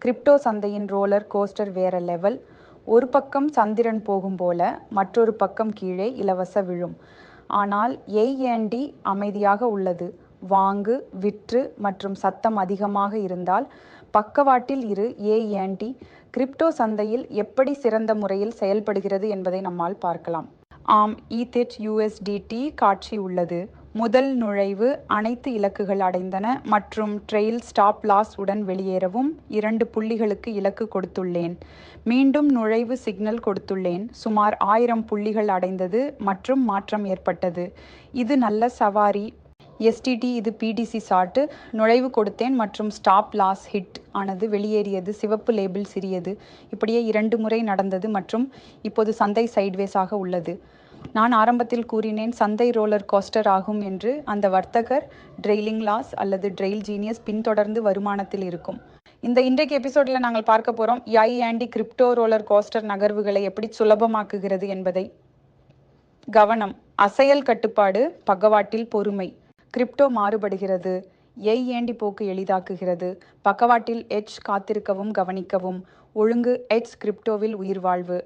Crypto சந்தையின் roller coaster வேற level. ஒரு பக்கம் சந்திரன் போகும் போல, மற்றொரு பக்கம் கீழே இலவச விழும். ஆனால் ஏஎன்டி அமைதியாக உள்ளது. வாங்கு, விற்று மற்றும் சத்தம் அதிகமாக இருந்தால் பக்கவாட்டில் இரு ஏஎன்டி கிரிப்டோ சந்தையில் எப்படி சிறந்த முறையில் செயல்படுகிறது என்பதை நம்மால் பார்க்கலாம். ஆம், ஈதெட் யூஎஸ்டிடி காட்சி உள்ளது. முதல் நுழைவு அனைத்து இலக்குகள் அடைந்தன மற்றும் ட்ரெயில் ஸ்டாப் லாஸ் உடன் வெளியேறவும் 2 புள்ளிகளுக்கு இலக்கு கொடுத்துள்ளேன். மீண்டும் நுழைவு சிக்னல் கொடுத்துள்ளேன். சுமார் 1000 புள்ளிகள் அடைந்தது மற்றும் மாற்றம் ஏற்பட்டது. இது நல்ல சவாரி. எஸ்டிடி இது பிடிசி சார்ட். நுழைவு கொடுத்தேன் மற்றும் ஸ்டாப் லாஸ் ஹிட் ஆனது, வெளியேறியது. சிவப்பு லேபிள் சிறியது. இப்படியே 2 முறை நடந்தது மற்றும் இப்போது சந்தை சைட்வேஸாக உள்ளது. நான் ஆரம்பத்தில் கூறினேன் சந்தை ரோலர் கோஸ்டர் ஆகும் என்று. அந்த வர்த்தகர் ட்ரெய்லிங் லாஸ் அல்லது ட்ரெயில் ஜீனியஸ் பின்தொடர்ந்து வருமானத்தில் இருக்கும். இந்த இன்றைக்கு எபிசோடில் நாங்கள் பார்க்க போகிறோம் ஏஎன்டி கிரிப்டோ ரோலர் கோஸ்டர் நகர்வுகளை எப்படி சுலபமாக்குகிறது என்பதை. கவனம், அசையல் கட்டுப்பாடு, பக்கவாட்டில் பொறுமை. கிரிப்டோ மாறுபடுகிறது. ஏஎன்டி போக்கு எளிதாக்குகிறது. பக்கவாட்டில் எட்ஜ் காத்திருக்கவும் கவனிக்கவும். ஒழுங்கு எட்ஜ் கிரிப்டோவில் உயிர்வாழ்வு.